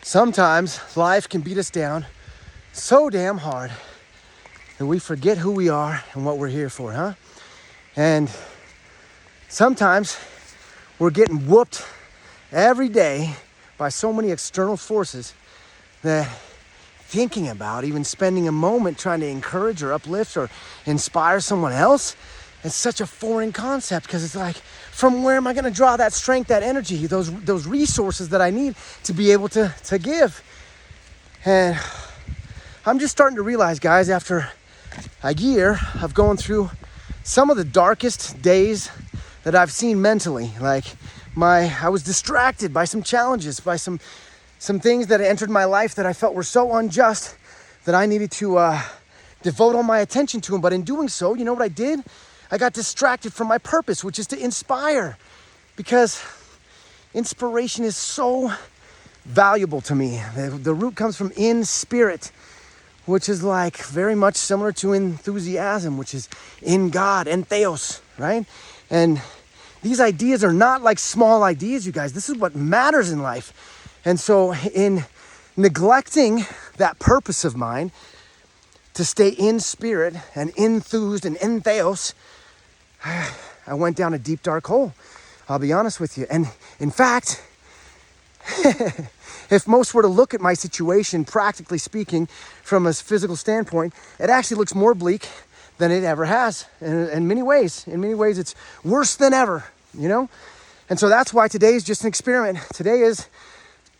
Sometimes life can beat us down so damn hard that we forget who we are and what we're here for, huh? And sometimes we're getting whooped every day by so many external forces that thinking about even spending a moment trying to encourage or uplift or inspire someone else, it's such a foreign concept, because it's like, from where am I going to draw that strength, that energy, those resources that I need to be able to give? And I'm just starting to realize, guys, after a year of going through some of the darkest days that I've seen mentally, like I was distracted by some challenges, by some things that entered my life that I felt were so unjust that I needed to devote all my attention to them. But in doing so, you know what I did? I got distracted from my purpose, which is to inspire, because inspiration is so valuable to me. The root comes from in spirit, which is like very much similar to enthusiasm, which is in God, and theos, right? And these ideas are not like small ideas, you guys. This is what matters in life. And so in neglecting that purpose of mine to stay in spirit and enthused and in theos, I went down a deep, dark hole. I'll be honest with you. And in fact, if most were to look at my situation, practically speaking, from a physical standpoint, it actually looks more bleak than it ever has in many ways. In many ways, it's worse than ever, you know? And so that's why today is just an experiment. Today is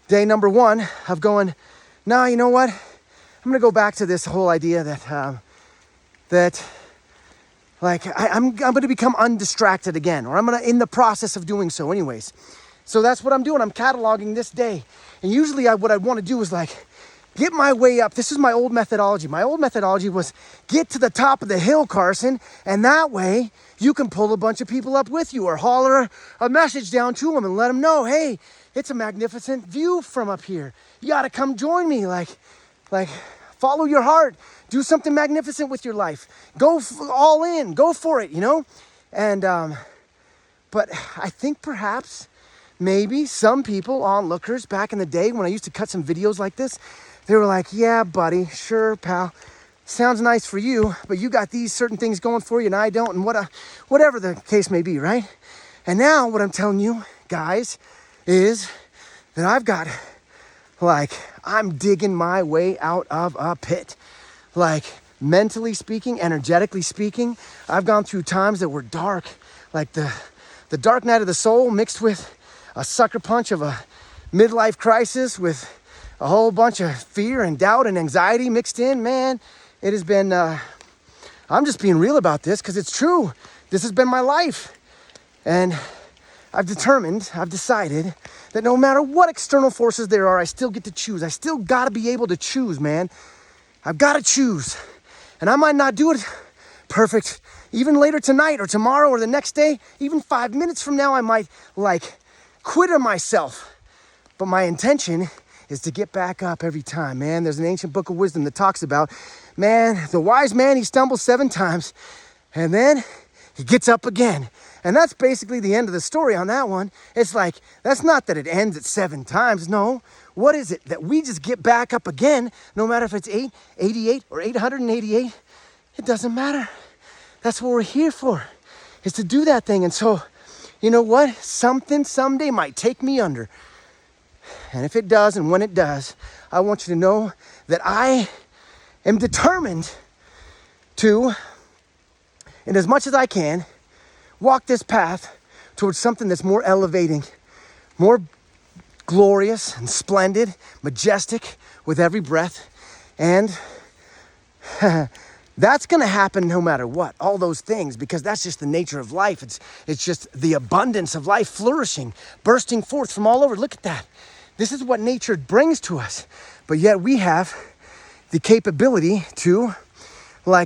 day number 1 of going, no, you know what? I'm going to go back to this whole idea that I'm going to become undistracted again, or I'm going to, in the process of doing so anyways. So that's what I'm doing. I'm cataloging this day. And usually what I want to do is like, get my way up. This is my old methodology. My old methodology was get to the top of the hill, Carson, and that way you can pull a bunch of people up with you, or holler a message down to them and let them know, hey, it's a magnificent view from up here. You got to come join me. Like follow your heart. Do something magnificent with your life. Go all in. Go for it, you know? And, but I think perhaps maybe some people, onlookers, back in the day when I used to cut some videos like this, they were like, yeah, buddy, sure, pal. Sounds nice for you, but you got these certain things going for you and I don't, and whatever the case may be, right? And now what I'm telling you, guys, is that I've got, I'm digging my way out of a pit. Like, mentally speaking, energetically speaking, I've gone through times that were dark, like the dark night of the soul mixed with a sucker punch of a midlife crisis with a whole bunch of fear and doubt and anxiety mixed in. Man, it has been, I'm just being real about this because it's true. This has been my life. And I've decided that no matter what external forces there are, I still get to choose. I still got to be able to choose, man. I've got to choose. And I might not do it perfect even later tonight or tomorrow or the next day. Even 5 minutes from now, I might quit on myself. But my intention is to get back up every time, man. There's an ancient book of wisdom that talks about, man, the wise man, he stumbles 7 times and then he gets up again. And that's basically the end of the story on that one. It's like, that's not that it ends at 7 times. No. What is it? That we just get back up again, no matter if it's 8, 88, or 888. It doesn't matter. That's what we're here for, is to do that thing. And so, you know what? Something someday might take me under. And if it does, and when it does, I want you to know that I am determined to, in as much as I can, walk this path towards something that's more elevating, more glorious and splendid, majestic with every breath. And that's going to happen no matter what, all those things, because that's just the nature of life. It's just the abundance of life flourishing, bursting forth from all over. Look at that. This is what nature brings to us. But yet we have the capability to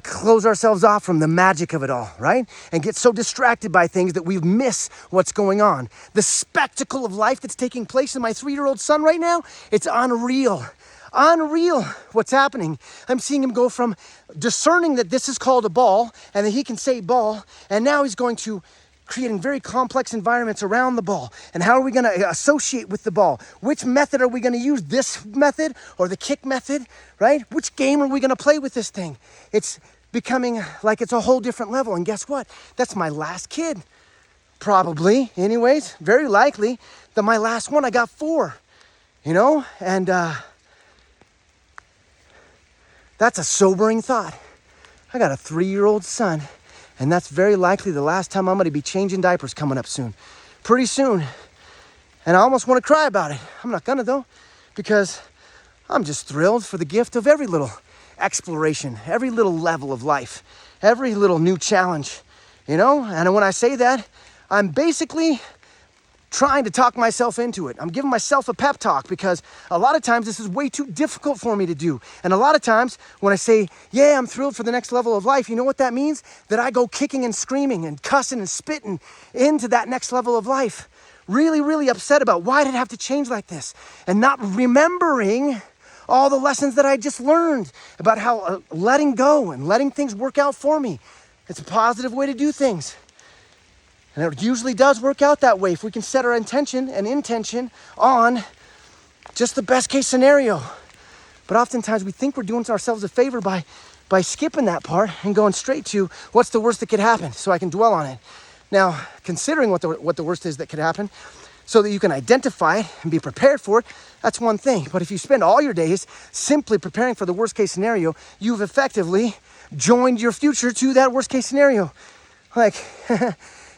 close ourselves off from the magic of it all, right? And get so distracted by things that we miss what's going on. The spectacle of life that's taking place in my 3-year-old son right now, it's unreal. Unreal what's happening. I'm seeing him go from discerning that this is called a ball and that he can say ball, and now he's going to creating very complex environments around the ball. And how are we going to associate with the ball? Which method are we going to use? This method or the kick method, right? Which game are we going to play with this thing? It's becoming like it's a whole different level. And guess what? That's my last kid. Probably, anyways, very likely that my last one, I got 4, and that's a sobering thought. I got a 3-year-old son, and that's very likely the last time I'm going to be changing diapers coming up soon. Pretty soon. And I almost want to cry about it. I'm not gonna though, because I'm just thrilled for the gift of every little exploration, every little level of life, every little new challenge, And when I say that, I'm basically trying to talk myself into it. I'm giving myself a pep talk because a lot of times this is way too difficult for me to do. And a lot of times when I say, yeah, I'm thrilled for the next level of life, you know what that means? That I go kicking and screaming and cussing and spitting into that next level of life. Really, really upset about why did it have to change like this? And not remembering all the lessons that I just learned about how letting go and letting things work out for me. It's a positive way to do things. And it usually does work out that way if we can set our intention on just the best case scenario. But oftentimes we think we're doing ourselves a favor by skipping that part and going straight to what's the worst that could happen so I can dwell on it. Now, considering what the worst is that could happen so that you can identify it and be prepared for it, that's one thing. But if you spend all your days simply preparing for the worst case scenario, you've effectively joined your future to that worst case scenario. Like,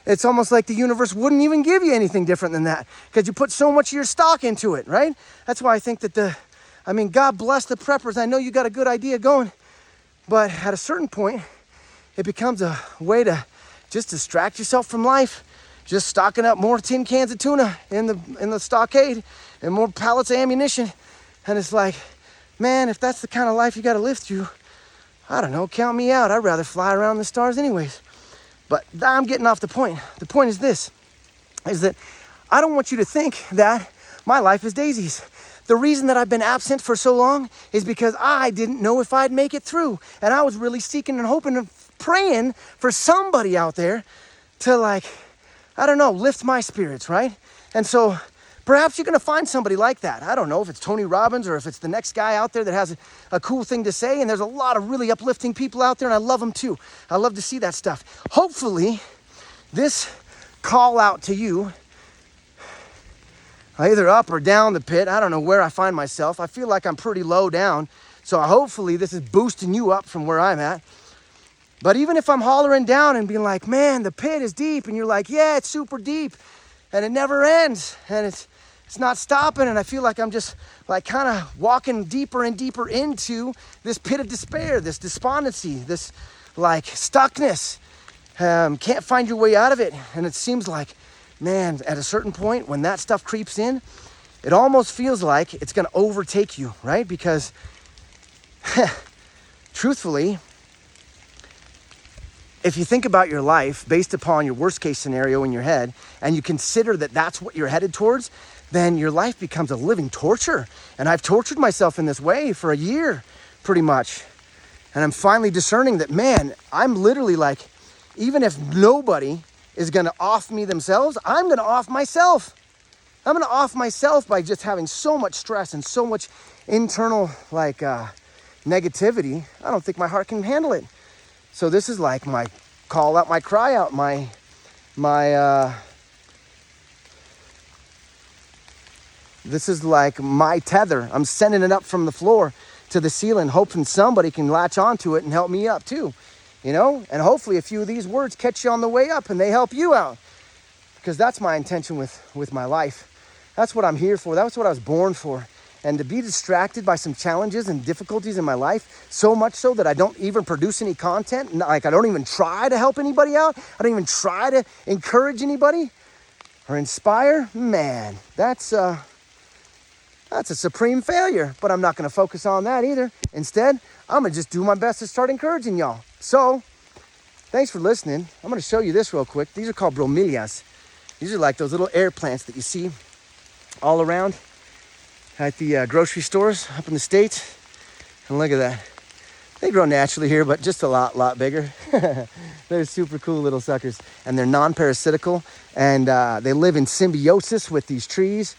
it's almost like the universe wouldn't even give you anything different than that because you put so much of your stock into it, right? That's why I think that God bless the preppers. I know you got a good idea going, but at a certain point, it becomes a way to just distract yourself from life, just stocking up more tin cans of tuna in the stockade and more pallets of ammunition. And it's like, man, if that's the kind of life you got to live through, I don't know, count me out. I'd rather fly around the stars anyways. But I'm getting off the point. The point is this, is that I don't want you to think that my life is daisies. The reason that I've been absent for so long is because I didn't know if I'd make it through. And I was really seeking and hoping and praying for somebody out there to lift my spirits, right? And so perhaps you're going to find somebody like that. I don't know if it's Tony Robbins or if it's the next guy out there that has a cool thing to say. And there's a lot of really uplifting people out there, and I love them too. I love to see that stuff. Hopefully, this call out to you, either up or down the pit, I don't know where I find myself. I feel like I'm pretty low down. So hopefully this is boosting you up from where I'm at. But even if I'm hollering down and being like, man, the pit is deep, and you're like, yeah, it's super deep, and it never ends, and it's not stopping, and I feel like I'm just like kind of walking deeper and deeper into this pit of despair, this despondency, this like stuckness. Can't find your way out of it, and it seems like, man, at a certain point when that stuff creeps in, it almost feels like it's going to overtake you, right? Because truthfully, if you think about your life based upon your worst case scenario in your head, and you consider that that's what you're headed towards, then your life becomes a living torture. And I've tortured myself in this way for a year, pretty much. And I'm finally discerning that, man, I'm literally like, even if nobody is going to off me themselves, I'm going to off myself. I'm going to off myself by just having so much stress and so much internal negativity. I don't think my heart can handle it. So this is like my call out, my cry out, this is like my tether. I'm sending it up from the floor to the ceiling, hoping somebody can latch onto it and help me up too, And hopefully a few of these words catch you on the way up and they help you out, because that's my intention with my life. That's what I'm here for. That's what I was born for. And to be distracted by some challenges and difficulties in my life, so much so that I don't even produce any content, like I don't even try to help anybody out, I don't even try to encourage anybody or inspire, man, that's a supreme failure. But I'm not going to focus on that either. Instead, I'm going to just do my best to start encouraging y'all. So, thanks for listening. I'm going to show you this real quick. These are called bromelias. These are like those little air plants that you see all around at the grocery stores up in the States. And look at that. They grow naturally here, but just a lot bigger. They're super cool little suckers, and they're non-parasitical, and they live in symbiosis with these trees,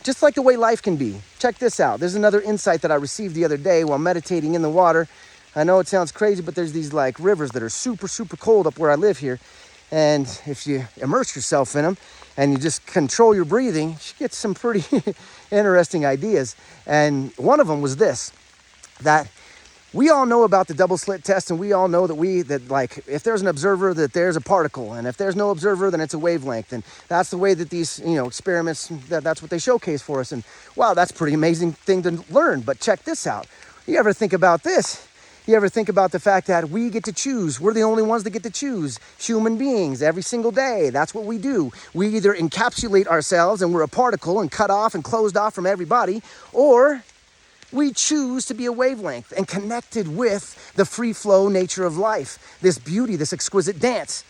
just like the way life can be. Check this out. There's another insight that I received the other day while meditating in the water. I know it sounds crazy, but there's these like rivers that are super cold up where I live here. And if you immerse yourself in them and you just control your breathing, you get some pretty interesting ideas. And one of them was this, that we all know about the double slit test, and we all know that like if there's an observer, that there's a particle, and if there's no observer, then it's a wavelength. And that's the way that these experiments, that's what they showcase for us. And wow, that's a pretty amazing thing to learn. But check this out. You ever think about this? You ever think about the fact that we get to choose? We're the only ones that get to choose. Human beings, every single day. That's what we do. We either encapsulate ourselves and we're a particle and cut off and closed off from everybody, or we choose to be a wavelength and connected with the free flow nature of life, this beauty, this exquisite dance.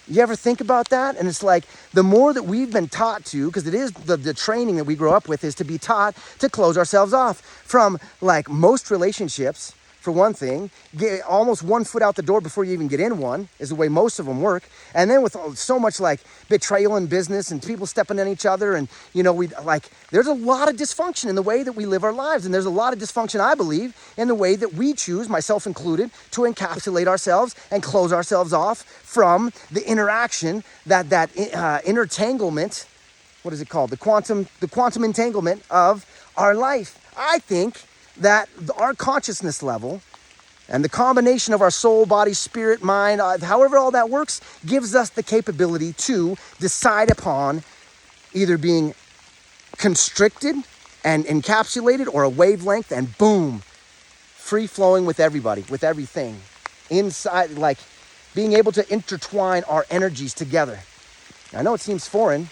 You ever think about that? And it's like the more that we've been taught to, because it is the training that we grow up with, is to be taught to close ourselves off from, like, most relationships. For one thing, get almost 1 foot out the door before you even get in one is the way most of them work. And then with so much like betrayal in business and people stepping on each other, and there's a lot of dysfunction in the way that we live our lives. And there's a lot of dysfunction, I believe, in the way that we choose, myself included, to encapsulate ourselves and close ourselves off from the interaction, that intertanglement. What is it called? The quantum entanglement of our life. I think that our consciousness level and the combination of our soul, body, spirit, mind, however all that works, gives us the capability to decide upon either being constricted and encapsulated, or a wavelength and boom, free flowing with everybody, with everything. Inside, like being able to intertwine our energies together. I know it seems foreign,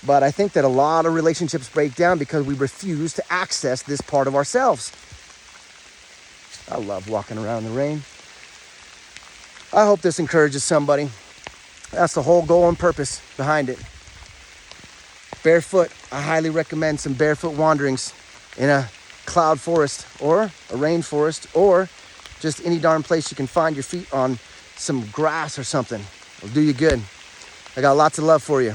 but I think that a lot of relationships break down because we refuse to access this part of ourselves. I love walking around in the rain. I hope this encourages somebody. That's the whole goal and purpose behind it. Barefoot, I highly recommend some barefoot wanderings in a cloud forest or a rainforest, or just any darn place you can find your feet on some grass or something. It'll do you good. I got lots of love for you.